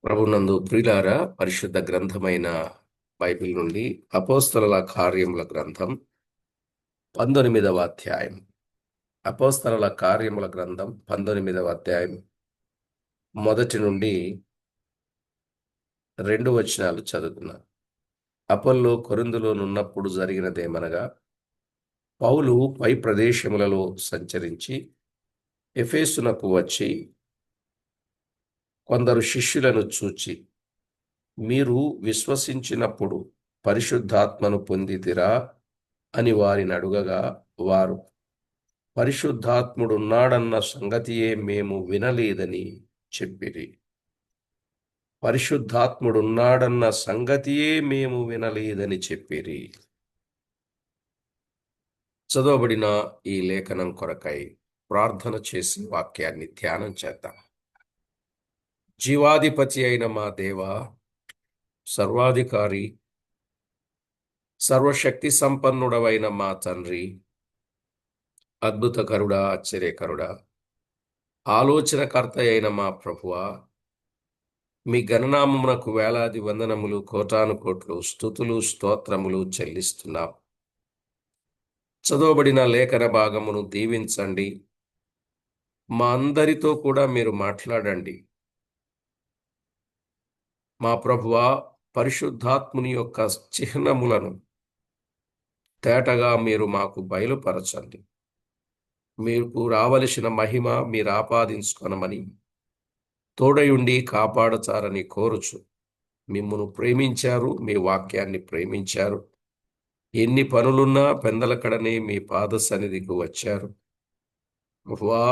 ప్రభునందు ప్రియులారా, పరిశుద్ధ గ్రంథమైన బైబిల్ నుండి అపోస్తలుల కార్యముల గ్రంథం 19వ అధ్యాయం. అపోస్తలుల కార్యముల గ్రంథం 19వ అధ్యాయం మొదటి నుండి 2 వచనాలు చదువుతున్నాను. అపొల్లో కొరింథులోనున్నప్పుడు జరిగినదేమనగా, పౌలు పై ప్రదేశములలో సంచరించి ఎఫెసునకు వచ్చి కొందరు శిష్యులను చూచి, మీరు విశ్వసించినప్పుడు పరిశుద్ధాత్మను పొందితిరా అని వారిని అడుగగా, వారు పరిశుద్ధాత్ముడున్నాడన్న సంగతియే మేము వినలేదని చెప్పిరి. పరిశుద్ధాత్ముడున్నాడన్న సంగతియే మేము వినలేదని చెప్పిరి. చదవబడిన ఈ లేఖనం కొరకై ప్రార్థన చేసి వాక్యాన్ని ధ్యానం చేద్దాం. జీవాధిపతి అయిన మా దేవ, సర్వాధికారి, సర్వశక్తి సంపన్నుడవైన మా తండ్రి, అద్భుతకరుడా, ఆశ్చర్యకరుడా, ఆలోచనకర్త అయిన మా ప్రభువా, మీ గణనామమునకు వేలాది వందనములు, కోటాను కోట్లు స్తుతులు స్తోత్రములు చెల్లిస్తున్నాం. చదవబడిన లేఖన భాగమును దీవించండి. మా అందరితో కూడా మీరు మాట్లాడండి. మా ప్రభువా, పరిశుద్ధాత్ముని యొక్క చిహ్నములను తేటగా మీరు మాకు బయలుపరచండి. మీకు రావలసిన మహిమ మీరు ఆపాదించుకొనమని, తోడయుండి కాపాడతారని కోరుచు, మిమ్మును ప్రేమించారు, మీ వాక్యాన్ని ప్రేమించారు. ఎన్ని పనులున్నా పెందలకడనే మీ పాద సన్నిధికి వచ్చారు. ప్రభువా,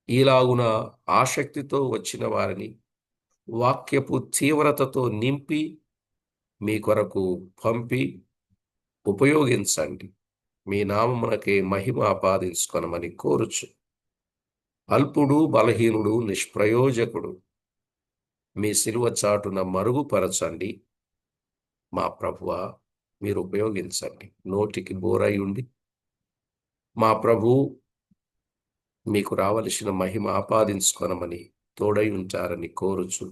ఈలాగున ఆసక్తితో వచ్చిన వారిని వాక్యపు తీవ్రతతో నింపి మీ కొరకు పంపి ఉపయోగించండి. మీ నామమునకే మహిమ ఆపాదించుకొనమని కోరుచు, అల్పుడు, బలహీనుడు, నిష్ప్రయోజకుడు మీ శిలువ చాటున మరుగుపరచండి. మా ప్రభువా, మీరు ఉపయోగించండి. నోటికి బోరయుండి మా ప్రభు మీకు రావలసిన మహిమ ఆపాదించుకొనమని తోడై ఉంటారని కోరుచు,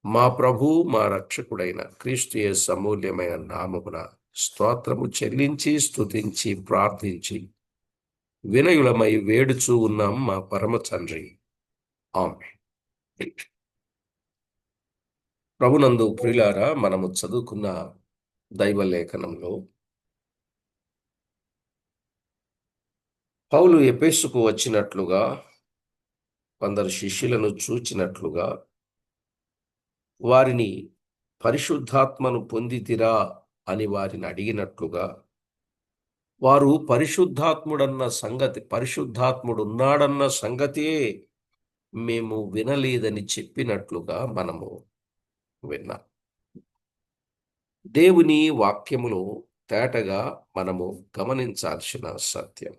మా ప్రభు మా రక్షకుడైన క్రీస్తు యేసు అమూల్యమైన నామమున స్తోత్రము చెల్లించి స్తుతించి ప్రార్థించి వినయులమై వేడుచూ ఉన్నాం మా పరమ తండ్రి. ఆమేన్. ప్రభునందు ప్రియులారా, మనము చదువుకున్న దైవ లేఖనంలో పౌలు ఎఫెసుకు వచ్చినట్లుగా, కొందరు శిష్యులను చూచినట్లుగా, వారిని పరిశుద్ధాత్మను పొందితిరా అని వారిని అడిగినట్లుగా, వారు పరిశుద్ధాత్ముడున్నాడన్న సంగతియే మేము వినలేదని చెప్పినట్లుగా మనము విన్నాం. దేవుని వాక్యములో తేటగా మనము గమనించాల్సిన సత్యం,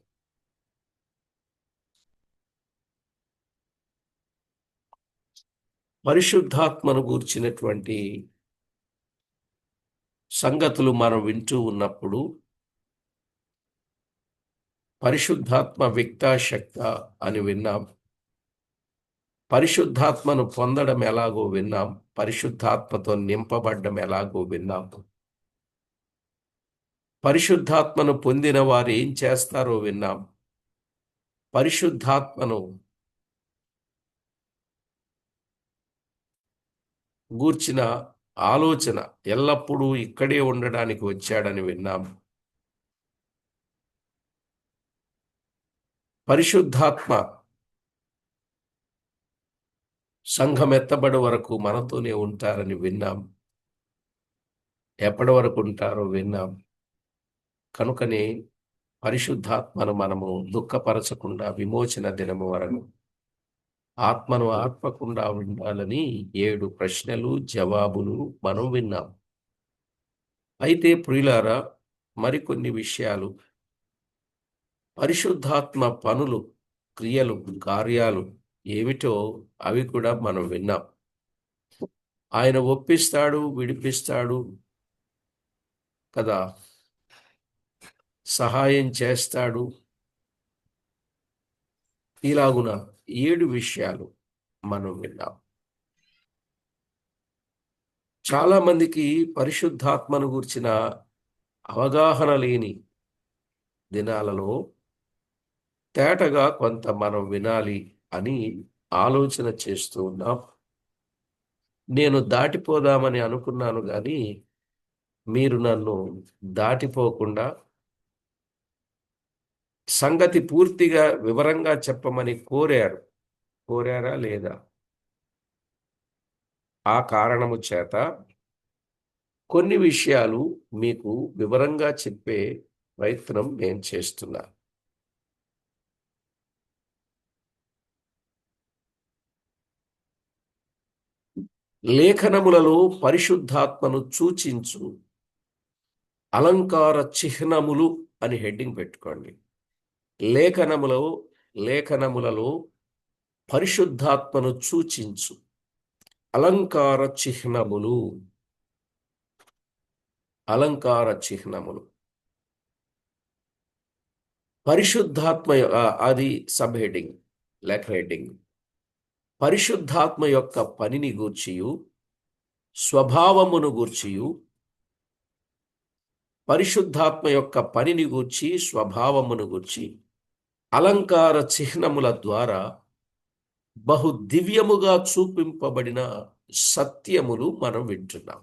పరిశుద్ధాత్మను గూర్చినటువంటి సంగతులు మనం వింటూ ఉన్నప్పుడు పరిశుద్ధాత్మ వ్యక్తాశక్త అని విన్నాం. పరిశుద్ధాత్మను పొందడం ఎలాగో విన్నాం. పరిశుద్ధాత్మతో నింపబడ్డం ఎలాగో విన్నాం. పరిశుద్ధాత్మను పొందిన వారు ఏం చేస్తారో విన్నాం. పరిశుద్ధాత్మను గూర్చిన ఆలోచన ఎల్లప్పుడూ ఇక్కడే ఉండడానికి వచ్చాడని విన్నాం. పరిశుద్ధాత్మ సంఘం ఎత్తబడి వరకు మనతోనే ఉంటారని విన్నాం. ఎప్పటి వరకు ఉంటారో విన్నాం. కనుకనే పరిశుద్ధాత్మను మనము దుఃఖపరచకుండా విమోచన దినము వరకు ఆత్మను ఆర్పకుండా ఉండాలని 7 ప్రశ్నలు, జవాబులు మనం విన్నాం. అయితే ప్రియులారా, మరికొన్ని విషయాలు, పరిశుద్ధాత్మ పనులు, క్రియలు, కార్యాలు ఏమిటో అవి కూడా మనం విన్నాం. ఆయన ఒప్పిస్తాడు, విడిపిస్తాడు కదా, సహాయం చేస్తాడు. ఇలాగున 7 విషయాలు మనం విన్నాం. చాలా మందికి పరిశుద్ధాత్మను గూర్చిన అవగాహన లేని దినాలలో తేటగా కొంత మనం వినాలి అని ఆలోచన చేస్తూ ఉన్నాం. నేను దాటిపోదామని అనుకున్నాను గానీ, మీరు నన్ను దాటిపోకుండా సంగతి పూర్తిగా వివరంగా చెప్పమని కోరారు. కోరారా లేదా? ఆ కారణము చేత కొన్ని విషయాలు మీకు వివరంగా చెప్పే ప్రయత్నం నేను చేస్తున్నా. లేఖనములలో పరిశుద్ధాత్మను సూచించు అలంకార చిహ్నములు అని హెడ్డింగ్ పెట్టుకోండి. లేఖనములో లేఖనములలో పరిశుద్ధాత్మను సూచించు అలంకార చిహ్నములు. అలంకార చిహ్నములు. పరిశుద్ధాత్మ అది సబ్ హెడ్డింగ్, లేఖ హెడ్డింగ్. పరిశుద్ధాత్మ యొక్క పనిని గూర్చియు స్వభావమును గూర్చియు, పరిశుద్ధాత్మ యొక్క పనిని గూర్చి స్వభావమును గూర్చి అలంకార చిహ్నముల ద్వారా బహు దివ్యముగా చూపింపబడిన సత్యములు మనం వింటున్నాం.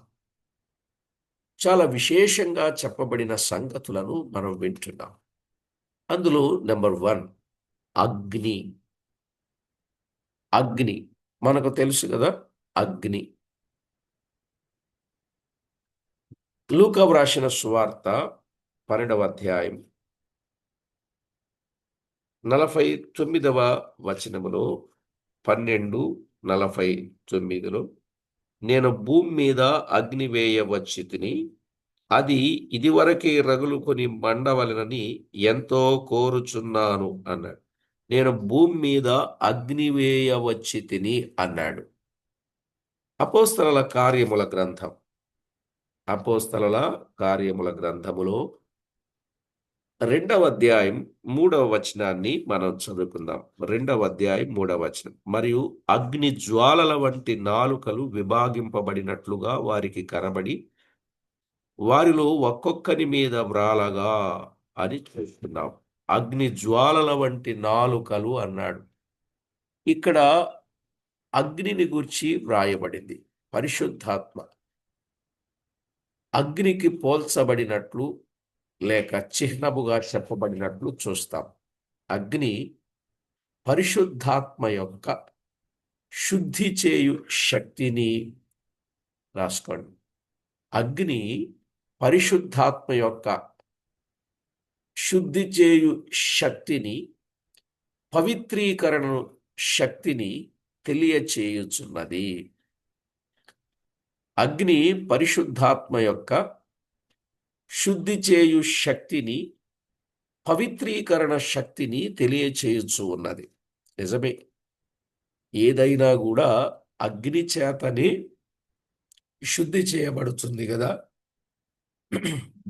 చాలా విశేషంగా చెప్పబడిన సంగతులను మనం వింటున్నాం. అందులో నెంబర్ 1 అగ్ని. అగ్ని మనకు తెలుసు కదా. అగ్ని. లూకా వ్రాసిన సువార్త 12వ అధ్యాయం 49వ వచనములో 12:49లో నేను భూమి మీద అగ్ని వేయవచ్చి తిని అది ఇదివరకే రగులుకొని మండవలెనని ఎంతో కోరుచున్నాను అన్నాడు. నేను భూమి మీద అగ్ని వేయవచ్చి తిని అన్నాడు. అపోస్తలుల కార్యముల గ్రంథం. అపోస్తలుల కార్యముల గ్రంథములో 2వ అధ్యాయం 3వ వచనాన్ని మనం చదువుకుందాం. 2వ అధ్యాయం 3వ వచనం. మరియు అగ్ని జ్వాలల వంటి నాలుకలు విభాగింపబడినట్లుగా వారికి కనబడి వారిలో ఒక్కొక్కని మీద వ్రాలగా అని చూస్తున్నాం. అగ్ని జ్వాలల వంటి నాలుకలు అన్నాడు. ఇక్కడ అగ్నిని గూర్చి వ్రాయబడింది. పరిశుద్ధాత్మ అగ్నికి పోల్చబడినట్లు లేక చిహ్నముగా చెప్పబడినట్లు చూస్తాం. అగ్ని పరిశుద్ధాత్మ యొక్క శుద్ధి చేయు శక్తిని రాసుకోండి. అగ్ని పరిశుద్ధాత్మ యొక్క శుద్ధి చేయు శక్తిని, పవిత్రీకరణ శక్తిని తెలియచేయుచున్నది. అగ్ని పరిశుద్ధాత్మ యొక్క శుద్ధి చేయు శక్తిని, పవిత్రీకరణ శక్తిని తెలియచేయుచు ఉన్నది. నిజమే. ఏదైనా కూడా అగ్ని చేతనే శుద్ధి చేయబడుతుంది కదా.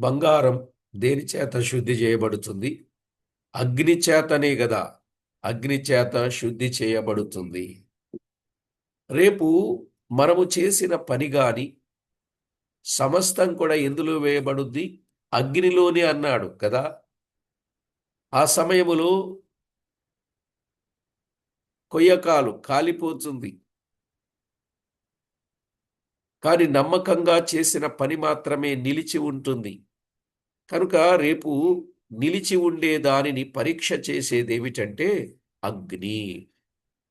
బంగారం దేని చేత శుద్ధి చేయబడుతుంది? అగ్ని చేతనే కదా. అగ్ని చేత శుద్ధి చేయబడుతుంది. రేపు మనము చేసిన పని గాని సమస్తం కూడా ఎందులో వేయబడుద్ది? అగ్నిలోనే అన్నాడు కదా. ఆ సమయములో కొయ్యకాలు కాలిపోతుంది. కానీ నమ్మకంగా చేసిన పని మాత్రమే నిలిచి ఉంటుంది. కనుక రేపు నిలిచి ఉండే దానిని పరీక్ష చేసేది ఏమిటంటే అగ్ని.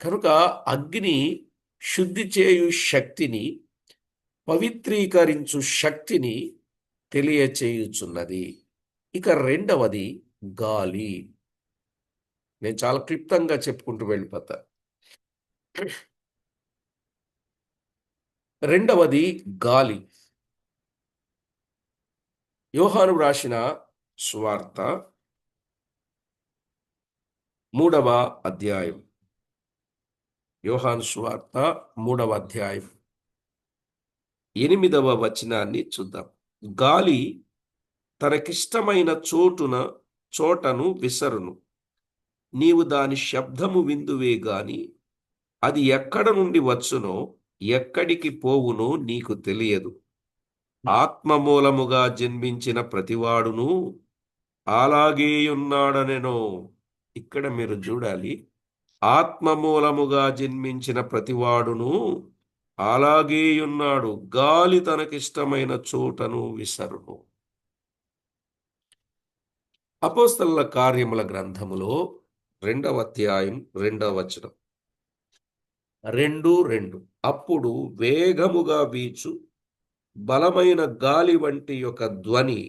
కనుక అగ్ని శుద్ధి చేయు శక్తిని, పవిత్రీకరించు శక్తిని తెలియచేయుచున్నది. ఇక రెండవది గాలి. నేను చాలా క్లుప్తంగా చెప్పుకుంటూ వెళ్ళిపోతా. రెండవది గాలి. యోహాను రాసిన సువార్త 3వ అధ్యాయం. యోహాను సువార్త 3వ అధ్యాయం 8వ వచనాన్ని చూద్దాం. గాలి తనకిష్టమైన చోటను విసరును. నీవు దాని శబ్దము విందువే గాని అది ఎక్కడ నుండి వచ్చునో ఎక్కడికి పోవునో నీకు తెలియదు. ఆత్మ మూలముగా జన్మించిన ప్రతివాడును అలాగేయున్నాడనెను. ఇక్కడ మీరు చూడాలి. ఆత్మ మూలముగా జన్మించిన ప్రతివాడును అలాగేయున్నాడు. గాలి తనకిష్టమైన చోటను విసరును. అపోస్తలుల కార్యముల గ్రంథములో 2వ అధ్యాయం 2వ వచనం. 2:2. అప్పుడు వేగముగా వీచు బలమైన గాలి వంటి ఒక ధ్వని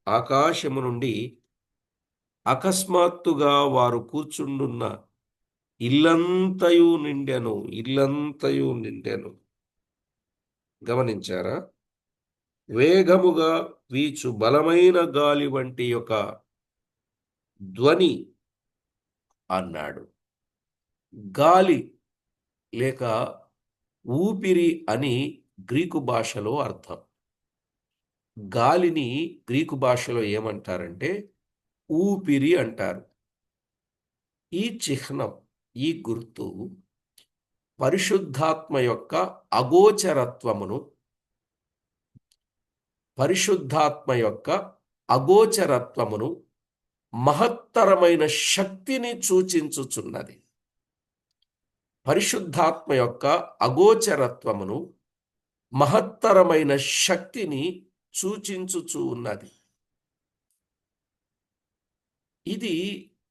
ఆకాశము నుండి అకస్మాత్తుగా వారు కూర్చుండున్న ఇల్లంతయు నిండెను. ఇల్లంతయు నిండెను. గమనించారా? వేగముగా వీచు బలమైన గాలి వంటి ఒక ధ్వని అన్నాడు. గాలి లేక ఊపిరి అని గ్రీకు భాషలో అర్థం. గాలిని గ్రీకు భాషలో ఏమంటారంటే ఊపిరి అంటారు. ఈ చిహ్నం, ఈ గుర్తు పరిశుద్ధాత్మ యొక్క అగోచరత్వమును, మహత్తరమైన శక్తిని సూచించుచున్నది. పరిశుద్ధాత్మ యొక్క అగోచరత్వమును, మహత్తరమైన శక్తిని సూచించుచు ఉన్నది. ఇది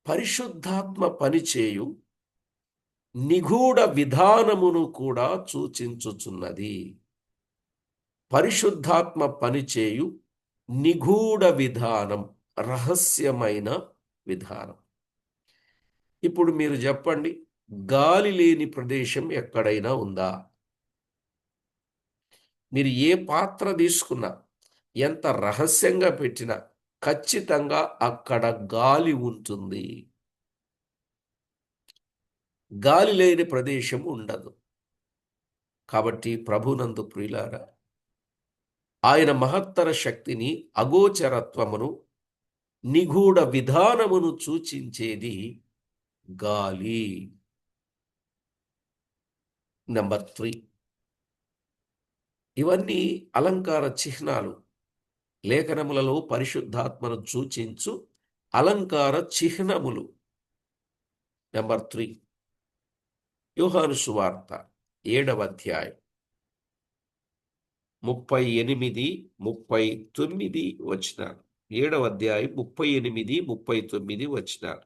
పరిశుద్ధాత్మ పనిచేయు నిగూఢ విధానమును కూడా సూచించుచున్నది. పరిశుద్ధాత్మ పనిచేయు నిగూఢ విధానం, రహస్యమైన విధానం. ఇప్పుడు మీరు చెప్పండి, గాలి లేని ప్రదేశం ఎక్కడైనా ఉందా? మీరు ఏ పాత్ర తీసుకున్నా, ఎంత రహస్యంగా పెట్టినా ఖచ్చితంగా అక్కడ గాలి ఉంటుంది. గాలి లేని ప్రదేశం ఉండదు. కాబట్టి ప్రభునందు ప్రియులారా, ఆయన మహత్తర శక్తిని, అగోచరత్వమును, నిగూఢ విధానమును సూచించేది గాలి. నెంబర్ 3, ఇవన్నీ అలంకార చిహ్నాలు. లేఖనములలో పరిశుద్ధాత్మను సూచించు అలంకార చిహ్నములు. నెంబర్ 3, యోహాను సువార్త 7వ అధ్యాయం 38, 39 వచనాలు. 7వ అధ్యాయం 38, 39 వచనాలు.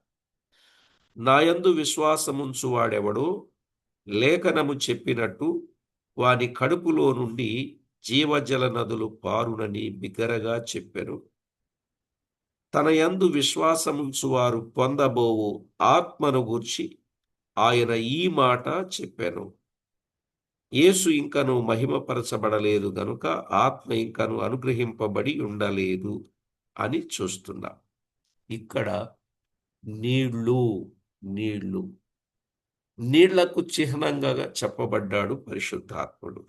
నాయందు విశ్వాసముంచు వాడెవడో లేఖనము చెప్పినట్టు వాని కడుపులో నుండి జీవజల నదులు పారునని బిగ్గరగా చెప్పెను. తన యందు విశ్వాసముంచు వారు పొందబోవు ఆత్మను గూర్చి ఆయన ఈ మాట చెప్పెను. యేసు ఇంకను మహిమపరచబడలేదు గనుక ఆత్మ ఇంకను అనుగ్రహింపబడి ఉండలేదు అని చూస్తున్నాం. ఇక్కడ నీళ్లకు చిహ్నంగా చెప్పబడ్డాడు పరిశుద్ధాత్ముడు.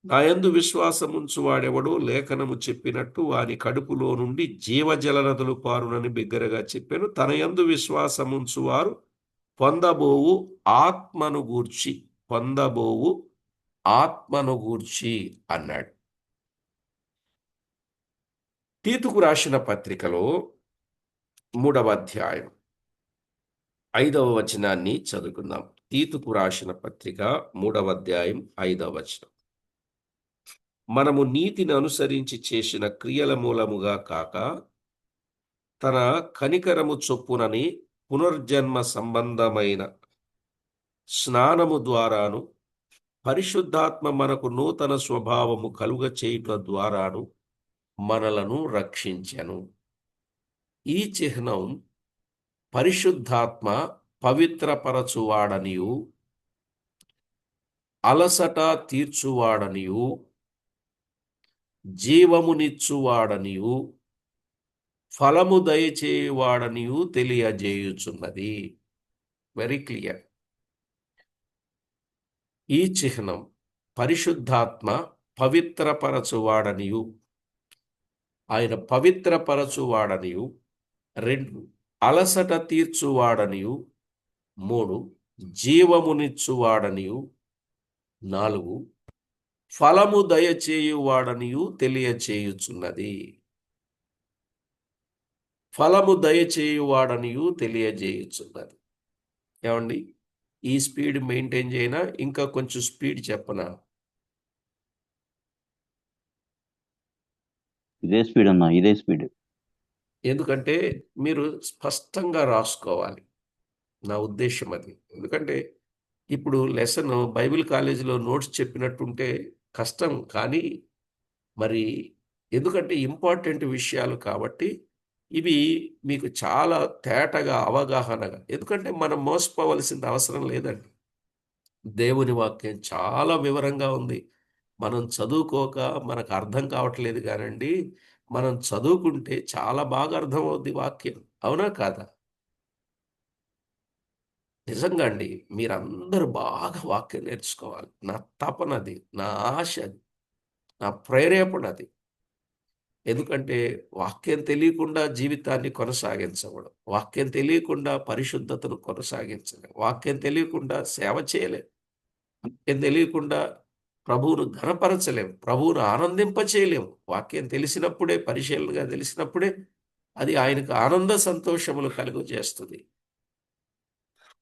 నాయందు విశ్వాసముంచు వాడెవడో లేఖనము చెప్పినట్టు వాని కడుపులో నుండి జీవజల నదులు పారునని బిగ్గరగా చెప్పాను. తన యందు విశ్వాసముంచు వారు పొందబోవు ఆత్మను గూర్చి అన్నాడు. తీతుకు రాసిన పత్రికలో 3వ అధ్యాయం 5వ వచనాన్ని చదువుకుందాం. తీతుకు రాసిన పత్రిక 3వ అధ్యాయం 5వ వచనం. మనము నీతిని అనుసరించి చేసిన క్రియల మూలముగా కాక తన కనికరము చొప్పునని పునర్జన్మ సంబంధమైన స్నానము ద్వారాను పరిశుద్ధాత్మ మనకు నూతన స్వభావము కలుగ చేయుట ద్వారాను మనలను రక్షించెను. ఈ చిహ్నం పరిశుద్ధాత్మ పవిత్రపరచువాడనియు, అలసట తీర్చువాడనియు, జీవమునిచ్చువాడనియు, ఫలము దయచేయువాడనియు తెలియజేయుచున్నది. Very clear. ఈ చిహ్నం పరిశుద్ధాత్మ పవిత్రపరచువాడనియు, ఆయన పవిత్రపరచువాడనియు, 2 అలసట తీర్చువాడనియు, 3 జీవమునిచ్చువాడనియు, 4 ఫలము దయచేయువాడనియు తెలియచేయుచున్నది. ఫలము దయచేయువాడనియు తెలియజేయుచున్నది. ఏమండి, ఈ స్పీడ్ మెయింటైన్ చేయనా, ఇంకా కొంచెం స్పీడ్ చెప్పనా? ఇదే స్పీడ్ అన్నా, ఇదే స్పీడ్. ఎందుకంటే మీరు స్పష్టంగా రాసుకోవాలి, నా ఉద్దేశం అది. ఎందుకంటే ఇప్పుడు లెసన్ బైబిల్ కాలేజీలో నోట్స్ చెప్పినట్టుంటే కష్టం, కానీ మరి ఎందుకంటే ఇంపార్టెంట్ విషయాలు కాబట్టి ఇవి మీకు చాలా తేటగా అవగాహనగా, ఎందుకంటే మనం మోసపోవలసిన అవసరం లేదండి. దేవుని వాక్యం చాలా వివరంగా ఉంది. మనం చదువుకోక మనకు అర్థం కావట్లేదు కానండి, మనం చదువుకుంటే చాలా బాగా అర్థమవుద్ది వాక్యం. అవునా కాదా? నిజంగా అండి, మీరందరూ బాగా వాక్యం నేర్చుకోవాలి. నా తపన అది, నా ఆశ అది, నా ప్రేరేపణ అది. ఎందుకంటే వాక్యం తెలియకుండా జీవితాన్ని కొనసాగించకూడదు. వాక్యం తెలియకుండా పరిశుద్ధతను కొనసాగించలేం. వాక్యం తెలియకుండా సేవ చేయలేం. వాక్యం తెలియకుండా ప్రభువును ఘనపరచలేం. ప్రభువును ఆనందింపచేయలేం. వాక్యం తెలిసినప్పుడే, పరిశీలనగా తెలిసినప్పుడే అది ఆయనకు ఆనంద సంతోషములు కలుగజేస్తుంది.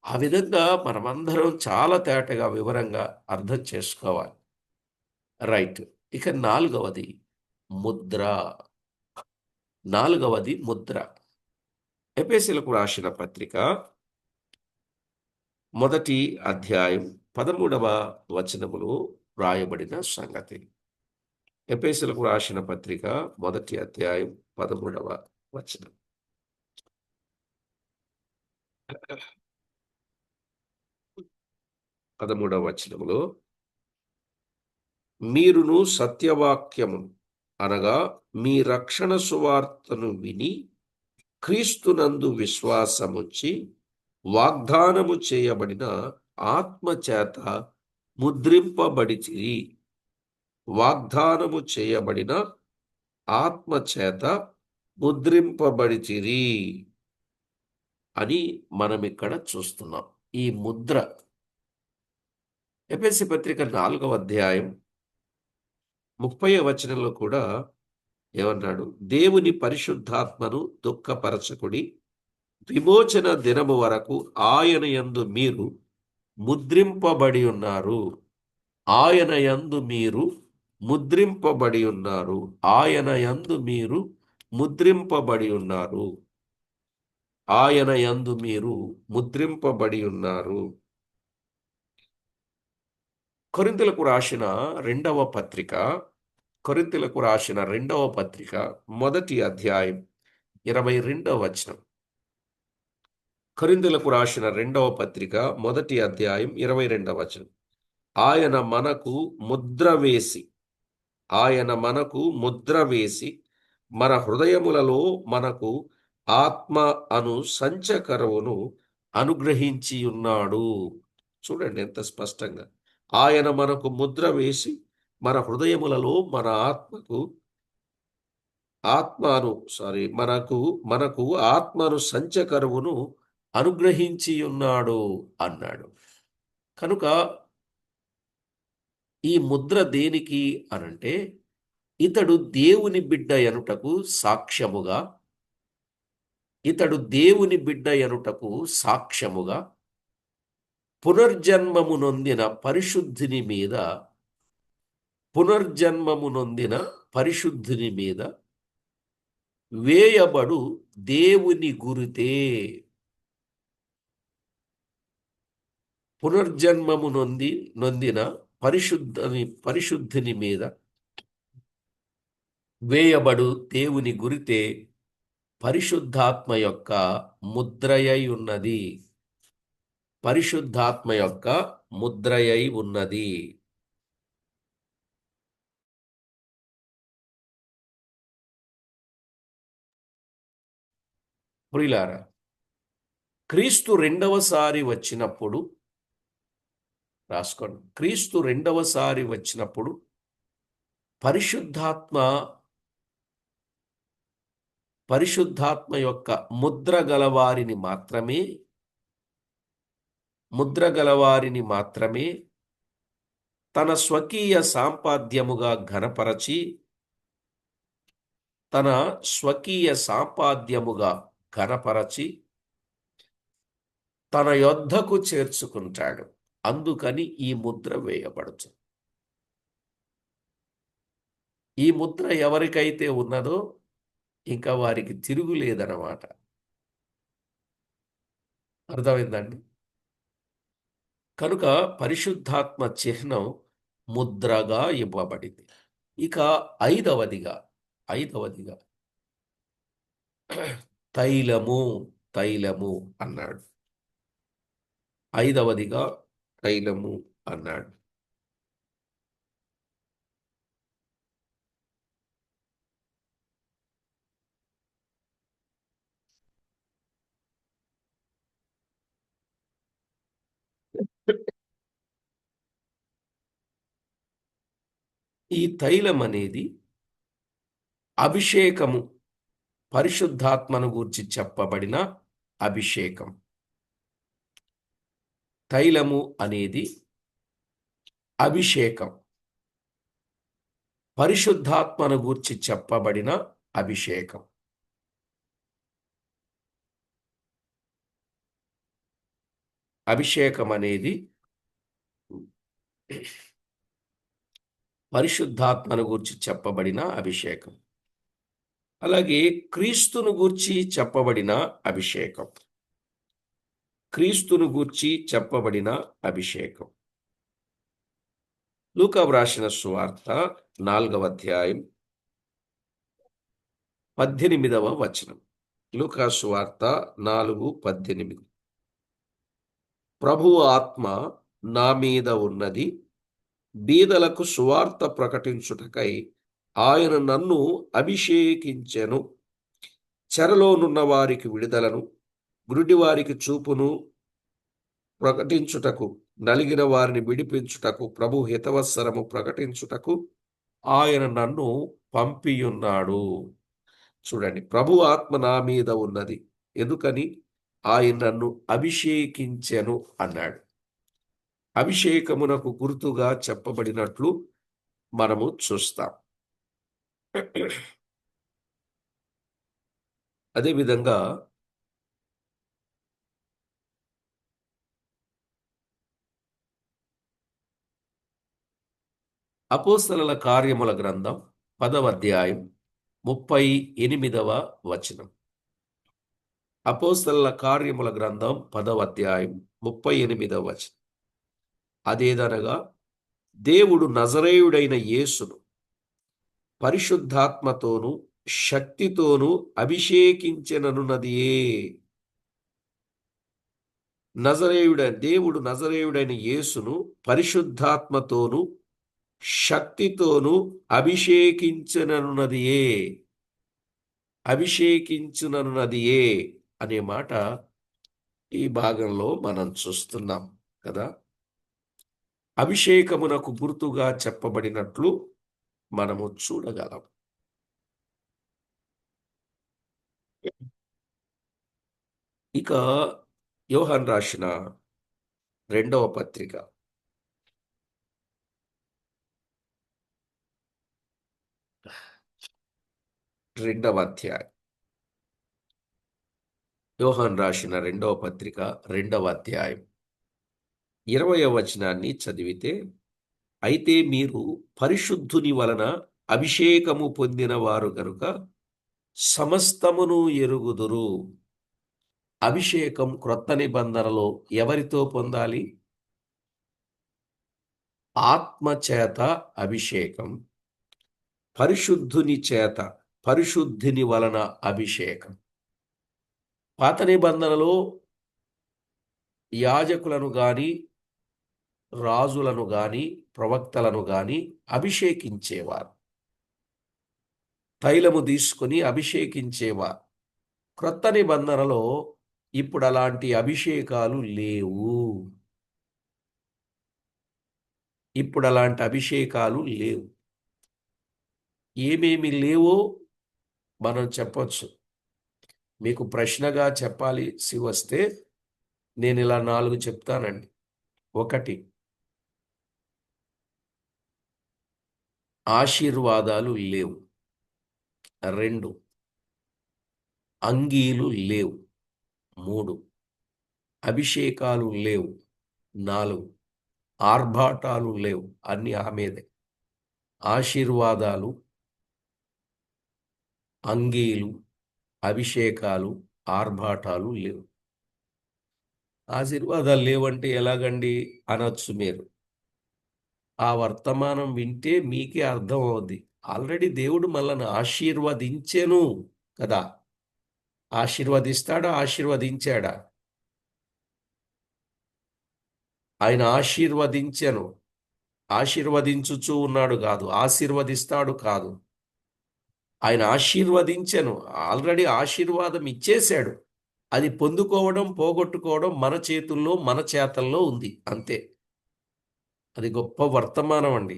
ఆ విధంగా మనమందరం చాలా తేటగా వివరంగా అర్థం చేసుకోవాలి. రైట్. ఇక నాలుగవది ముద్ర. నాలుగవది ముద్ర. ఎఫెసీయులకు రాసిన పత్రిక మొదటి అధ్యాయం 13వ వచనములో రాయబడిన సంగతి. ఎఫెసీయులకు రాసిన పత్రిక మొదటి అధ్యాయం 13వ వచనం. 13వ వచనములో, మీరును సత్యవాక్యము అనగా మీ రక్షణ సువార్తను విని క్రీస్తునందు విశ్వాసముంచి వాగ్దానము చేయబడిన ఆత్మచేత ముద్రింపబడితిరి. వాగ్దానము చేయబడిన ఆత్మచేత ముద్రింపబడితిరి అని మనం ఇక్కడ చూస్తున్నాం. ఈ ముద్ర ఎఫెసీ పత్రిక 4వ అధ్యాయం 30వ వచనంలో కూడా ఏమన్నాడు? దేవుని పరిశుద్ధాత్మను దుఃఖపరచకుడి, విమోచన దినము వరకు ఆయన యందు మీరు ముద్రింపబడి ఉన్నారు. ఆయన యందు మీరు ముద్రింపబడి ఉన్నారు. ఆయన యందు మీరు ముద్రింపబడి ఉన్నారు. ఆయన యందు మీరు ముద్రింపబడి ఉన్నారు. కొరింథీయులకు రాసిన రెండవ పత్రిక, కొరింథీయులకు రాసిన రెండవ పత్రిక మొదటి అధ్యాయం 22వ వచనం. కొరింథీయులకు రాసిన రెండవ పత్రిక మొదటి అధ్యాయం 22వ వచనం. ఆయన మనకు ముద్ర వేసి, ఆయన మనకు ముద్ర వేసి మన హృదయములలో మనకు ఆత్మ అను సంచకరువును అనుగ్రహించి ఉన్నాడు. చూడండి ఎంత స్పష్టంగా. ఆయన మనకు ముద్ర వేసి మన హృదయములలో మన మనకు ఆత్మను సంచకరువును అనుగ్రహించి ఉన్నాడు అన్నాడు. కనుక ఈ ముద్ర దేనికి అనంటే, ఇతడు దేవుని బిడ్డ ఎనుటకు సాక్ష్యముగా, ఇతడు దేవుని బిడ్డ ఎనుటకు సాక్ష్యముగా పునర్జన్మము నొందిన పరిశుద్ధిని మీద, పునర్జన్మము నొందిన పరిశుద్ధిని మీద వేయబడు దేవుని గురితే. పునర్జన్మము నొందిన పరిశుద్ధిని మీద వేయబడు దేవుని గురితే పరిశుద్ధాత్మ యొక్క ముద్రయై ఉన్నది. పరిశుద్ధాత్మ యొక్క ముద్రయై ఉన్నది. ప్రియులారా, క్రీస్తు రెండవసారి వచ్చినప్పుడు, రాసుకోండి, క్రీస్తు రెండవసారి వచ్చినప్పుడు పరిశుద్ధాత్మ యొక్క ముద్ర గలవారిని మాత్రమే ముద్ర గలవారిని మాత్రమే తన స్వకీయ సాంపాద్యముగా ఘనపరచి తన స్వకీయ సాంపాద్యముగా ఘనపరచి తన యొద్దకు చేర్చుకుంటాడు. అందుకని ఈ ముద్ర వేయబడుతుంది. ఈ ముద్ర ఎవరికైతే ఉన్నదో ఇంకా వారికి తిరుగులేదన్నమాట. అర్థమైందండి? కనుక పరిశుద్ధాత్మ చిహ్నం ముద్రగా ఇవ్వబడింది. ఇక ఐదవదిగా తైలము తైలము అన్నాడు. ఐదవదిగా తైలము అన్నాడు. ఈ తైలం అనేది అభిషేకము, పరిశుద్ధాత్మను గూర్చి చెప్పబడిన అభిషేకం. తైలము అనేది అభిషేకం, పరిశుద్ధాత్మను గూర్చి చెప్పబడిన అభిషేకం. అభిషేకం అనేది పరిశుద్ధాత్మను గూర్చి చెప్పబడిన అభిషేకం. అలాగే క్రీస్తును గూర్చి చెప్పబడిన అభిషేకం. క్రీస్తును గూర్చి చెప్పబడిన అభిషేకం. లూకా వ్రాసిన సువార్త 4వ అధ్యాయం 18వ వచనం. లూకా సువార్త 4:18. ప్రభువు ఆత్మ నా మీద ఉన్నది, బీదలకు సువార్త ప్రకటించుటకై ఆయన నన్ను అభిషేకించెను, చెరలోనున్న వారికి విడుదలను, గురుడివారికి చూపును ప్రకటించుటకు, నలిగిన వారిని విడిపించుటకు, ప్రభు హితవత్సరము ప్రకటించుటకు ఆయన నన్ను పంపియున్నాడు. చూడండి, ప్రభు ఆత్మ నా మీద ఉన్నది, ఎందుకని? ఆయన నన్ను అభిషేకించెను అన్నాడు. అభిషేకమునకు గుర్తుగా చెప్పబడినట్లు మనము చూస్తాం. అదేవిధంగా అపోస్తలుల కార్యముల గ్రంథం 10వ అధ్యాయం 38వ వచనం. అపోస్తలుల కార్యముల గ్రంథం 10వ అధ్యాయం 38వ వచనం. అదేదనగా, దేవుడు నజరేయుడైన యేసును పరిశుద్ధాత్మతోను శక్తితోను అభిషేకించెననున్నదియే. దేవుడు నజరేయుడైన యేసును పరిశుద్ధాత్మతోను శక్తితోను అభిషేకించుననున్నదియే అనే మాట ఈ భాగంలో మనం చూస్తున్నాం కదా. అభిషేకమునకు గుర్తుగా చెప్పబడినట్లు మనము చూడగలం. ఇక యోహాను రాసిన 2వ పత్రిక 2వ అధ్యాయం. యోహాను రాసిన 2వ పత్రిక 2వ అధ్యాయం 20వ వచనాన్ని చదివితే, అయితే మీరు పరిశుద్ధుని వలన అభిషేకము పొందిన వారు గనుక సమస్తమును ఎరుగుదురు. అభిషేకం క్రొత్త నిబంధనలో ఎవరితో పొందాలి? ఆత్మ చేత అభిషేకం, పరిశుద్ధుని చేత, పరిశుద్ధిని వలన అభిషేకం. పాత నిబంధనలో యాజకులను గాని, రాజులను గాని, ప్రవక్తలను గాని అభిషేకించేవారు, తైలము తీసుకుని అభిషేకించేవారు. క్రొత్త నిబంధనలో ఇప్పుడు అలాంటి అభిషేకాలు లేవు. ఏమేమి లేవో మనం చెప్పొచ్చు. మీకు ప్రశ్నగా చెప్పాల్సి వస్తే, నేను ఇలా 4 చెప్తానండి. 1, ఆశీర్వాదాలు లేవు. 2, అంగీలు లేవు. 3, అభిషేకాలు లేవు. 4, ఆర్భాటాలు లేవు. అన్ని ఆమెదే. ఆశీర్వాదాలు, అంగీలు, అభిషేకాలు, ఆర్భాటాలు లేవు. ఆశీర్వాదాలు లేవంటే ఎలాగండి అనొచ్చు మీరు. ఆ వర్తమానం వింటే మీకే అర్థం అవుద్ది. ఆల్రెడీ దేవుడు మనల్ని ఆశీర్వదించెను కదా! ఆశీర్వదిస్తాడా? ఆశీర్వదించాడా? ఆయన ఆశీర్వదించెను. ఆశీర్వదించుచూ ఉన్నాడు కాదు. ఆశీర్వదిస్తాడు కాదు. ఆయన ఆశీర్వదించెను. ఆల్రెడీ ఆశీర్వాదం ఇచ్చేశాడు. అది పొందుకోవడం, పోగొట్టుకోవడం మన చేతుల్లో, మన చేతల్లో ఉంది. అంతే. అది గొప్ప వర్తమానం అండి.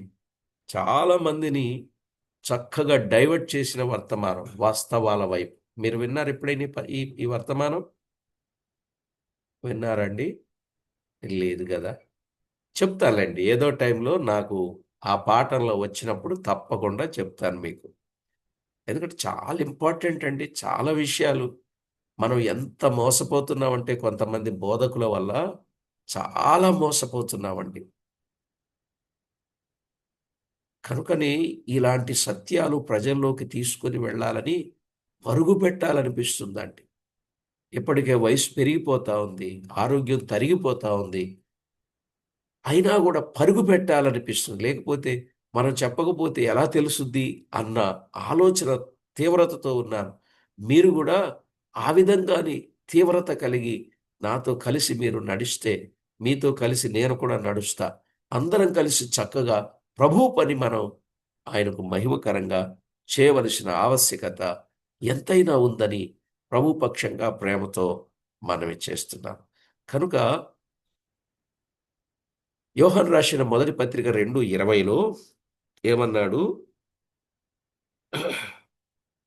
చాలా మందిని చక్కగా డైవర్ట్ చేసిన వర్తమానం వాస్తవాల వైపు. మీరు విన్నారా ఎప్పుడైనా ఈ వర్తమానం? విన్నారండి? లేదు గదా! చెప్తానులెండి. ఏదో టైంలో నాకు ఆ పాఠంలో వచ్చినప్పుడు తప్పకుండా చెప్తాను మీకు. ఎందుకంటే చాలా ఇంపార్టెంట్ అండి. చాలా విషయాలు. మనం ఎంత మోసపోతున్నామంటే కొంతమంది బోధకుల వల్ల చాలా మోసపోతున్నామండి. కనుకనే ఇలాంటి సత్యాలు ప్రజల్లోకి తీసుకొని వెళ్ళాలని పరుగు పెట్టాలనిపిస్తుందండి. ఇప్పటికే వయసు పెరిగిపోతా ఉంది. ఆరోగ్యం తరిగిపోతా ఉంది. అయినా గూడా పరుగు పెట్టాలనిపిస్తుంది. లేకపోతే మనం చెప్పకపోతే ఎలా తెలుసుద్ది అన్న ఆలోచన తీవ్రతతో ఉన్నాను. మీరు గూడా ఆ విధంగానే తీవ్రత కలిగి నాతో కలిసి మీరు నడిస్తే, మీతో కలిసి నేను కూడా నడుస్తా. అందరం కలిసి చక్కగా ప్రభువు పని మనం ఆయనకు మహిమకరంగా చేయవలసిన ఆవశ్యకత ఎంతైనా ఉందని ప్రభు పక్షంగా ప్రేమతో మనవి చేస్తున్నాను. కనుక యోహాను రాసిన మొదటి పత్రిక 2:20లో ఏమన్నాడు?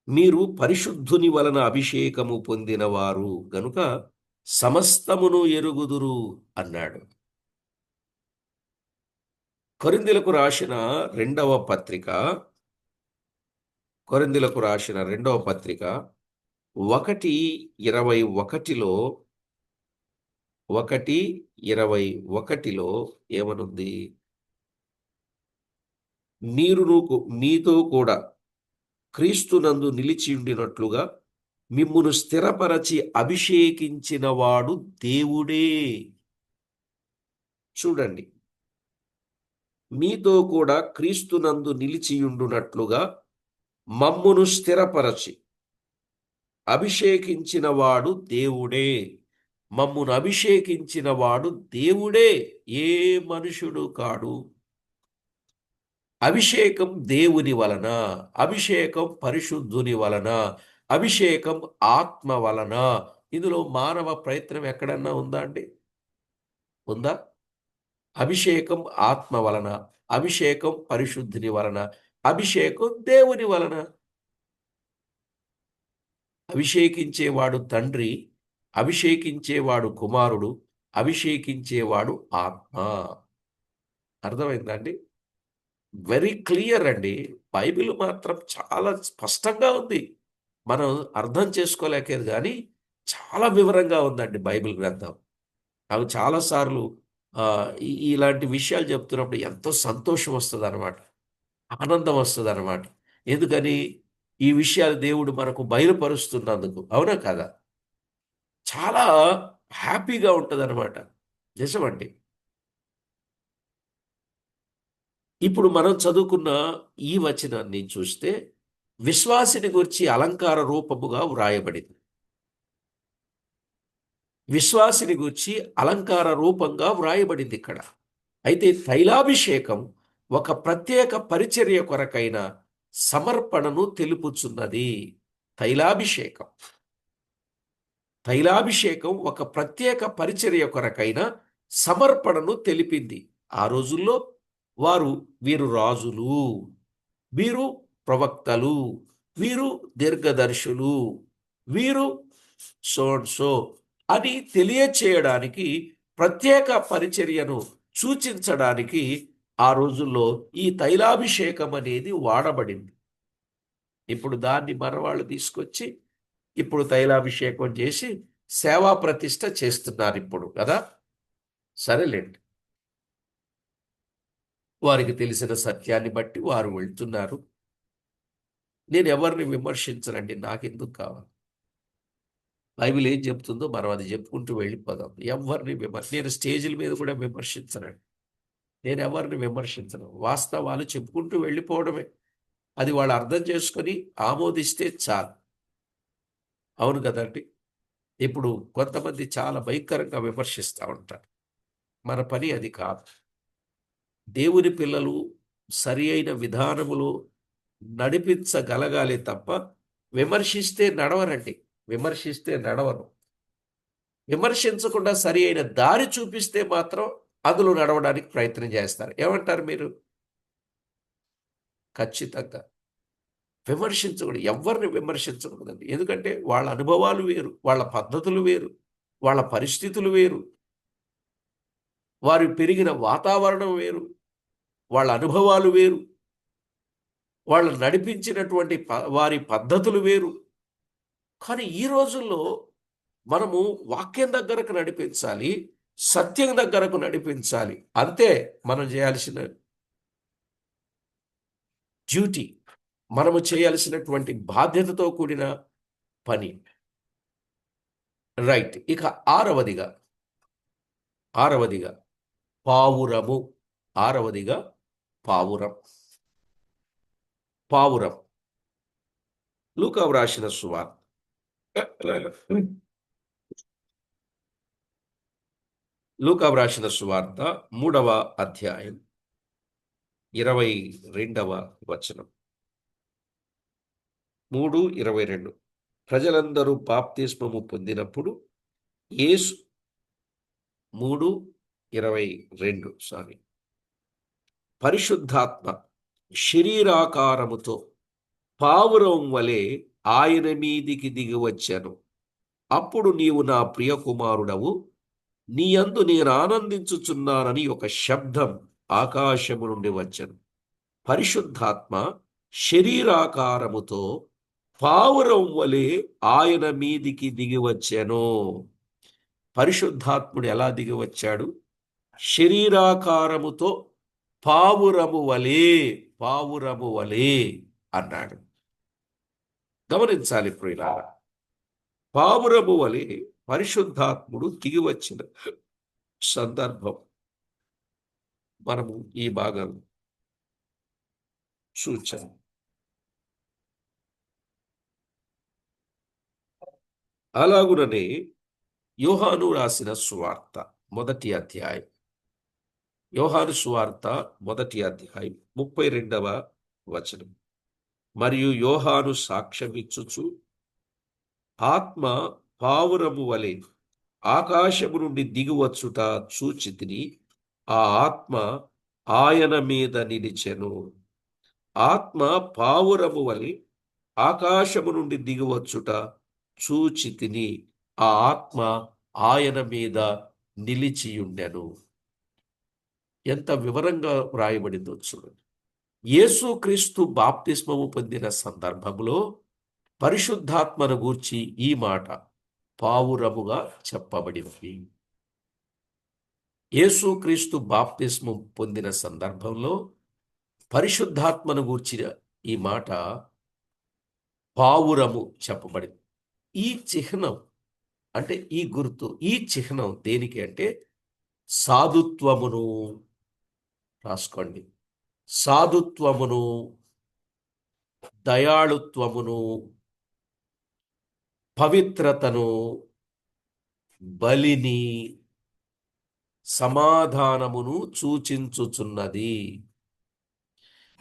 మీరు పరిశుద్ధుని వలన అభిషేకము పొందినవారు గనుక సమస్తమును ఎరుగుదురు అన్నాడు. కొరింథీలకు రాసిన రెండవ పత్రిక, కొరింథీలకు రాసిన రెండవ పత్రిక 1:21లో 1:21లో ఏమనుంది? మీతో కూడా క్రీస్తునందు నిలిచియుండినట్లుగా మిమ్మును స్థిరపరచి అభిషేకించిన వాడు దేవుడే. చూడండి. మీతో కూడా క్రీస్తునందు నిలిచియుండునట్లుగా మమ్మును స్థిరపరచి అభిషేకించిన వాడు దేవుడే. మమ్మును అభిషేకించిన వాడు దేవుడే, ఏ మనుషుడు కాడు. అభిషేకం దేవుని వలన, అభిషేకం పరిశుద్ధుని వలన, అభిషేకం ఆత్మ వలన. ఇందులో మానవ ప్రయత్నం ఎక్కడన్నా ఉందా అండి? ఉందా? అభిషేకం ఆత్మ వలన, అభిషేకం పరిశుద్ధుని వలన, అభిషేకం దేవుని వలన. అభిషేకించేవాడు తండ్రి, అభిషేకించేవాడు కుమారుడు, అభిషేకించేవాడు ఆత్మ. అర్థమైందా అండి? వెరీ క్లియర్ అండి. బైబిల్ మాత్రం చాలా స్పష్టంగా ఉంది. మనం అర్థం చేసుకోలేకేది గానీ, చాలా వివరంగా ఉందండి బైబిల్ గ్రంథం. నాకు చాలా సార్లు ఇలాంటి విషయాలు చెప్తున్నప్పుడు ఎంతో సంతోషం వస్తదనమాట. ఆనందం వస్తదనమాట. ఎందుకని? ఈ విషయాలు దేవుడు మనకు బయలుపరుస్తున్నందుకు. అవునా కాదా? చాలా హ్యాపీగా ఉంటదనమాట. నిజమండి. ఇప్పుడు మనం చదువుకున్న ఈ వచనాన్ని చూస్తే విశ్వాసిని గూర్చి అలంకార రూపముగా వ్రాయబడింది. విశ్వాసిని గూర్చి అలంకార రూపంగా వ్రాయబడింది ఇక్కడ. అయితే తైలాభిషేకం ఒక ప్రత్యేక పరిచర్య కొరకైన సమర్పణను తెలుపుచున్నది. తైలాభిషేకం. తైలాభిషేకం ఒక ప్రత్యేక పరిచర్య కొరకైన సమర్పణను తెలిపింది. ఆ రోజుల్లో వీరు రాజులు, వీరు ప్రవక్తలు, వీరు దీర్ఘదర్శులు, వీరు సో అండ్ సో అని తెలియచేయడానికి, ప్రత్యేక పరిచర్యను సూచించడానికి ఆ రోజుల్లో ఈ తైలాభిషేకం అనేది వాడబడింది. ఇప్పుడు దాన్ని మనవాళ్ళు తీసుకొచ్చి ఇప్పుడు తైలాభిషేకం చేసి సేవా ప్రతిష్ఠ చేస్తున్నారు ఇప్పుడు కదా. సరేలేండి, వారికి తెలిసిన సత్యాన్ని బట్టి వారు వెళ్తున్నారు. నేను ఎవరిని విమర్శించనండి, నాకెందుకు కావాలి. బైబిల్ ఏం చెప్తుందో మనం అది చెప్పుకుంటూ వెళ్ళిపోదాం. ఎవరిని నేను స్టేజ్ల మీద కూడా విమర్శించనండి. నేను ఎవరిని విమర్శించను. వాస్తవాలు చెప్పుకుంటూ వెళ్ళిపోవడమే. అది వాళ్ళు అర్థం చేసుకొని ఆమోదిస్తే చాలు. అవును కదండి. ఇప్పుడు కొంతమంది చాలా భయంకరంగా విమర్శిస్తూ ఉంటారు. మన పని అది కాదు. దేవుని పిల్లలు సరి అయిన విధానములో నడిపించగలగాలి తప్ప విమర్శిస్తే నడవరండి. విమర్శిస్తే నడవరు. విమర్శించకుండా సరి అయిన దారి చూపిస్తే మాత్రం అందులో నడవడానికి ప్రయత్నం చేస్తారు. ఏమంటారు మీరు? ఖచ్చితంగా విమర్శించకూడదు. ఎవరిని విమర్శించకూడదండి. ఎందుకంటే వాళ్ళ అనుభవాలు వేరు, వాళ్ళ పద్ధతులు వేరు, వాళ్ళ పరిస్థితులు వేరు, వారు పెరిగిన వాతావరణం వేరు, వాళ్ళ అనుభవాలు వేరు, వాళ్ళు నడిపించినటువంటి వారి పద్ధతులు వేరు. కానీ ఈ రోజుల్లో మనము వాక్యం దగ్గరకు నడిపించాలి, సత్యం దగ్గరకు నడిపించాలి. అంతే మనం చేయాల్సిన డ్యూటీ, మనము చేయాల్సినటువంటి బాధ్యతతో కూడిన పని. రైట్. ఇక ఆరవదిగా పావురము. ఆరవదిగా పావురం. పావురం. లూకా వ్రాసిన సువార్త లూకా వ్రాసిన సువార్త 3వ అధ్యాయం 22వ వచనం. 3:22. ప్రజలందరూ బాప్తిస్మము పొందినప్పుడు యేసు 3:22 సారీ. పరిశుద్ధాత్మ శరీరాకారముతో పావురం వలె ఆయన మీదికి దిగి వచ్చెను. అప్పుడు నీవు నా ప్రియ కుమారుడవు, నీ యందు నేను ఆనందించుచున్నానని ఒక శబ్దం ఆకాశము నుండి వచ్చెను. పరిశుద్ధాత్మ శరీరాకారముతో పావురం వలె ఆయన మీదికి దిగి వచ్చెను. పరిశుద్ధాత్ముడు ఎలా దిగి వచ్చాడు? శరీరాకారముతో పావురము వలె అన్నాడు. గమనించాలి ప్రియులారా, పావురము వలె పరిశుద్ధాత్ముడు దిగి వచ్చిన సందర్భం మనము ఈ భాగం చూచాం. అలాగుననే యోహాను రాసిన సువార్త 1వ అధ్యాయం, యోహాను సువార్త 1వ అధ్యాయం 32వ వచనం. మరియు యోహాను సాక్ష్యమిచ్చుచు, ఆత్మ పావురము వలె ఆకాశము నుండి దిగివచ్చుట చూచితిని, ఆ ఆత్మ ఆయన మీద నిలిచెను. ఆత్మ పావురము వలె ఆకాశము నుండి దిగివచ్చుట చూచితిని, ఆ ఆత్మ ఆయన మీద నిలిచియుండెను. ఎంత వివరంగా వ్రాయబడిందో చూడండి. యేసుక్రీస్తు బాప్తిస్మము పొందిన సందర్భంలో పరిశుద్ధాత్మను గూర్చి ఈ మాట పావురముగా చెప్పబడింది. యేసుక్రీస్తు బాప్తిస్మం పొందిన సందర్భంలో పరిశుద్ధాత్మను గూర్చిన ఈ మాట పావురము చెప్పబడింది. ఈ చిహ్నం అంటే ఈ గుర్తు, ఈ చిహ్నం దేనికి అంటే సాధుత్వమును, రాసుకోండి, సాధుత్వమును, దయాళుత్వమును, పవిత్రతను, బలిని, సమాధానమును సూచించుచున్నది.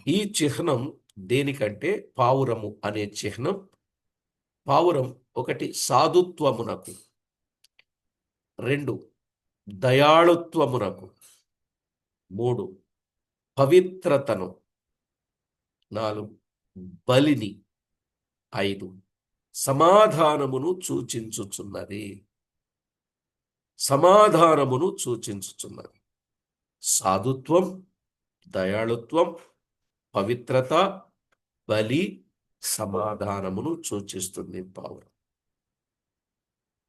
ఈ చిహ్నం దేనికంటే పావురము అనే చిహ్నం, పావురం 1 సాధుత్వమునకు, 2 దయాళుత్వమునకు, 3 పవిత్రతను, 4 బలిని, 5 సమాధానమును సూచించుచున్నది. సమాధానమును సూచించుచున్నది. సాధుత్వం, దయాళుత్వం, పవిత్రత, బలి, సమాధానమును సూచిస్తుంది పావురం.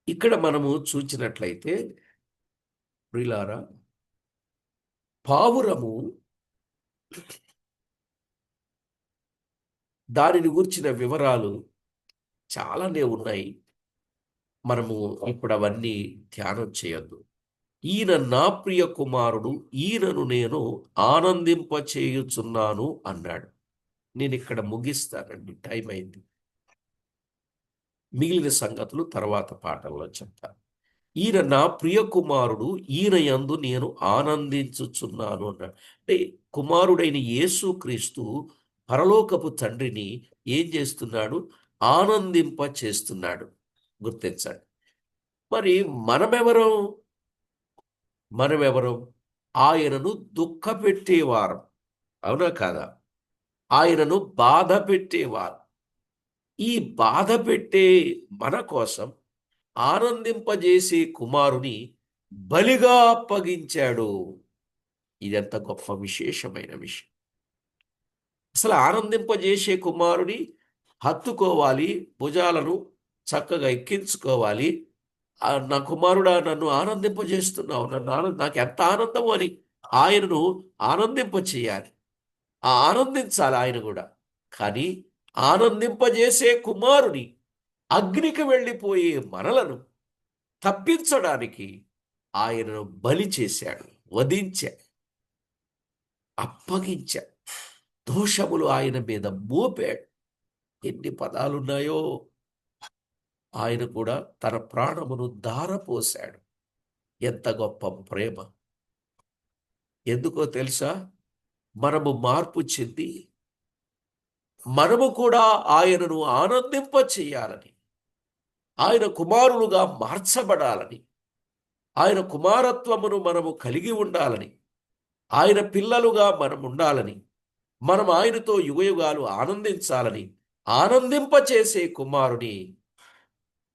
ఇక్కడ మనము చూచినట్లయితే ప్రియులారా, పావురము దానిని గురించిన వివరాలు చాలానే ఉన్నాయి. మనము ఇప్పుడు అవన్నీ ధ్యానం చేయొద్దు. ఈయన నా ప్రియ కుమారుడు, ఈయనను నేను ఆనందింపచేయుచున్నాను అన్నాడు. నేను ఇక్కడ ముగిస్తానండి, టైం అయింది. మిగిలిన సంగతులు తర్వాత పాఠంలో చెప్తాను. ఈయన నా ప్రియ కుమారుడు, ఈయన యందు నేను ఆనందించుచున్నాను అన్నాడు. అంటే కుమారుడైన యేసుక్రీస్తు పరలోకపు తండ్రిని ఏం చేస్తున్నాడు? ఆనందింప చేస్తున్నాడు. గుర్తించండి. మరి మనమెవరం? మనమెవరం? ఆయనను దుఃఖపెట్టేవారం, అవునా కాదా? ఆయనను బాధ పెట్టేవారు. ఈ బాధ పెట్టే మన కోసం ఆనందింపజేసే కుమారుని బలిగా అప్పగించాడు. ఇదెంత గొప్ప విశేషమైన విషయం. అసలు ఆనందింపజేసే కుమారుని హత్తుకోవాలి, భుజాలను చక్కగా ఎక్కించుకోవాలి. నా కుమారుడా, నన్ను ఆనందింపజేస్తున్నావు, నాకు ఎంత ఆనందం అని ఆయనను ఆనందింప చేయాలి. ఆనందించాలి ఆయన కూడా. కానీ ఆనందింపజేసే కుమారుని అగ్నికి వెళ్ళిపోయే మనలను తప్పించడానికి ఆయనను బలి చేశాడు, వధించాడు, అప్పగించాడు, దోషములు ఆయన మీద మోపాడు. ఎన్ని పదాలున్నాయో! ఆయన కూడా తన ప్రాణమును ధారపోశాడు. ఎంత గొప్ప ప్రేమ! ఎందుకో తెలుసా? మనము మార్పు చెంది మనము కూడా ఆయనను ఆనందింప చేయాలని, ఆయన కుమారులుగా మార్చబడాలని, ఆయన కుమారత్వమును మనము కలిగి ఉండాలని, ఆయన పిల్లలుగా మనం ఉండాలని, మనం ఆయనతో యుగయుగాలు ఆనందించాలని ఆనందింపచేసే కుమారుని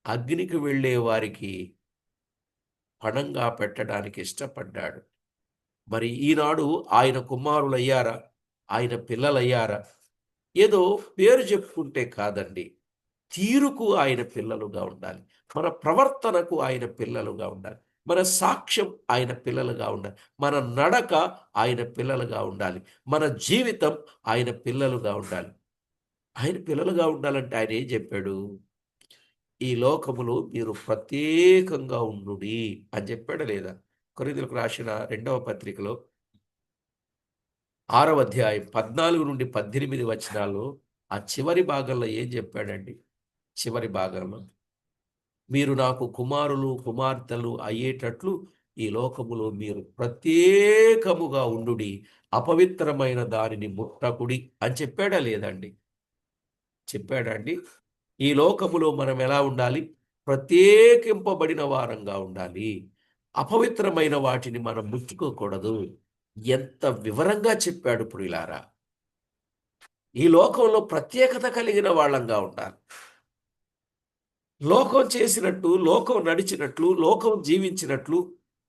అగ్నికి వెళ్ళే వారికి పణంగా పెట్టడానికి ఇష్టపడ్డాడు. మరి ఈనాడు ఆయన కుమారులయ్యారా? ఆయన పిల్లలయ్యారా? ఏదో పేరు చెప్పుకుంటే కాదండి. తీరుకు ఆయన పిల్లలుగా ఉండాలి. మన ప్రవర్తనకు ఆయన పిల్లలుగా ఉండాలి. మన సాక్ష్యం ఆయన పిల్లలుగా ఉండాలి. మన నడక ఆయన పిల్లలుగా ఉండాలి. మన జీవితం ఆయన పిల్లలుగా ఉండాలి. ఆయన పిల్లలుగా ఉండాలంటే ఆయన ఏం చెప్పాడు? ఈ లోకములో మీరు ప్రత్యేకంగా ఉండుడి అని చెప్పాడా లేదా? కొరింథీయులకు రాసిన 2వ పత్రికలో 6వ అధ్యాయం 14 నుండి 18 వచనాల్లో ఆ చివరి భాగంలో ఏం చెప్పాడండి? చివరి భాగంలో, మీరు నాకు కుమారులు కుమార్తెలు అయ్యేటట్లు ఈ లోకములో మీరు ప్రత్యేకముగా ఉండుడి, అపవిత్రమైన దానిని ముట్టకుడి అని చెప్పాడా లేదండి? చెప్పాడా అండి? ఈ లోకములో మనం ఎలా ఉండాలి? ప్రత్యేకింపబడిన వారంగా ఉండాలి. అపవిత్రమైన వాటిని మనం ముట్టుకోకూడదు. ఎంత వివరంగా చెప్పాడు ప్రియులారా! ఈ లోకంలో ప్రత్యేకత కలిగిన వాళ్ళంగా ఉండాలి. లోకం చేసినట్టు, లోకం నడిచినట్లు, లోకం జీవించినట్లు,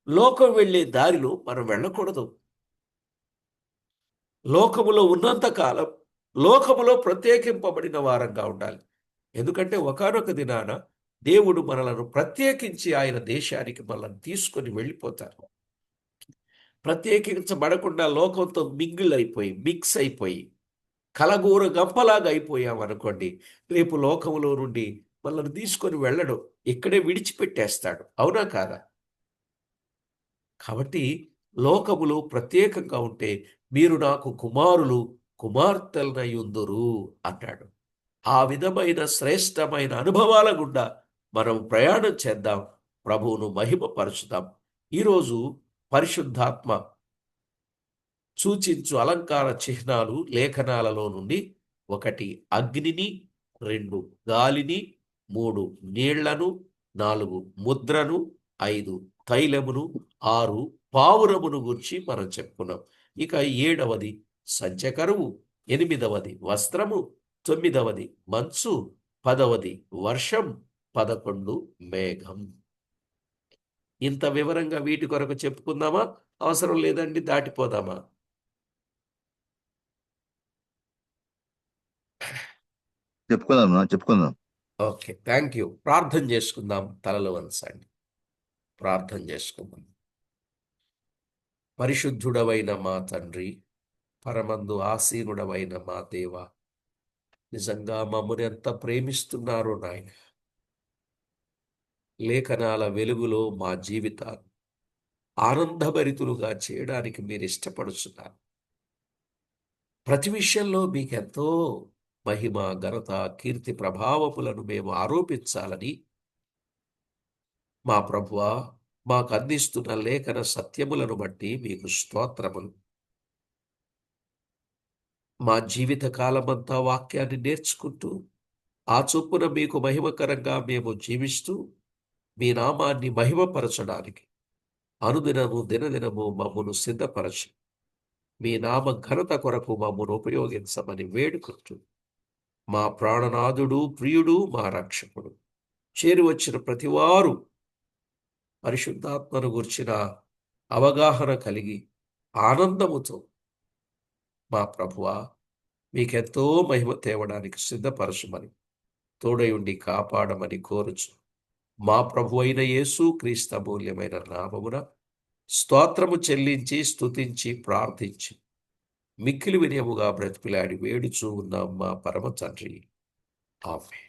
లోకం వెళ్ళే దారిలో మనం వెళ్ళకూడదు. లోకములో ఉన్నంత కాలం లోకములో ప్రత్యేకింపబడిన వారంగా ఉండాలి. ఎందుకంటే ఒకానొక దినాన దేవుడు మనలను ప్రత్యేకించి ఆయన దేశానికి మనల్ని తీసుకొని వెళ్ళిపోతారు. ప్రత్యేకించబడకుండా లోకంతో మిక్స్ అయిపోయి కలగూర గంపలాగా అయిపోయాం అనుకోండి, రేపు లోకంలో నుండి మనల్ని తీసుకొని వెళ్ళడు, ఇక్కడే విడిచిపెట్టేస్తాడు. అవునా కాదా? కాబట్టి లోకములో ప్రత్యేకంగా ఉంటే మీరు నాకు కుమారులు కుమార్తెలనయుందురు అన్నాడు. ఆ విధమైన శ్రేష్టమైన అనుభవాల గుండా మనం ప్రయాణం చేద్దాం, ప్రభువును మహిమపరుచుదాం. ఈరోజు పరిశుద్ధాత్మ సూచించు అలంకార చిహ్నాలు లేఖనాలలో నుండి 1 అగ్నిని, 2 గాలిని, 3 నీళ్లను, 4 ముద్రను, 5 తైలమును, 6 పావురమును గురించి మనం చెప్పుకున్నాం. ఇక 7వది సంచకరువు, 8వది వస్త్రము, 9వది మంచు, 10వది వర్షం, 11 మేఘం. ఇంత వివరంగా వీటి కొరకు చెప్పుకుందామా? అవసరం లేదండి, దాటిపోదామా? చెప్పుకుందాం. Okay, thank you. ప్రార్థన చేసుకుందాం. తలలు వంచండి, ప్రార్థన చేసుకుందాం. పరిశుద్ధుడవైన మా తండ్రి, పరమందు ఆసీనుడవైన మా దేవ, నిజంగా మమ్మల్ని ఎంత ప్రేమిస్తున్నారో నాయన. లేఖనాల వెలుగులో మా జీవితాలు ఆనందభరితులుగా చేయడానికి మీరు ఇష్టపడుతున్నారు. ప్రతి విషయంలో మీకెంతో మహిమ, ఘనత, కీర్తి, ప్రభావములను మేము ఆరోపించాలని మా ప్రభువా మాకు అందిస్తున్న లేఖన సత్యములను బట్టి మీకు స్తోత్రములు. మా జీవిత కాలమంతా వాక్యాన్ని నేర్చుకుంటూ ఆ చొప్పున మీకు మహిమకరంగా మేము జీవిస్తూ మీ నామాన్ని మహిమపరచడానికి అనుదినము దినదినము మమ్మను సిద్ధపరచి మీ నామ ఘనత కొరకు మమ్మను ఉపయోగించమని వేడుకుంటూ మా ప్రాణనాథుడు, ప్రియుడు, మా రక్షకుడు చేరి వచ్చిన ప్రతివారు పరిశుద్ధాత్మను గుర్చిన అవగాహన కలిగి ఆనందముతో మా ప్రభువా మీకెంతో మహిమ తేవడానికి సిద్ధపరచుమని తోడయుండి కాపాడమని కోరుచు మా ప్రభు అయిన యేసు క్రీస్తు అమూల్యమైన నామమున స్తోత్రము చెల్లించి స్తుతించి ప్రార్థించి మిక్కిలి వినయముగా బ్రతిపిలాడి వేడుచూ ఉన్నాం మా పరమ తండ్రి. ఆమేన్.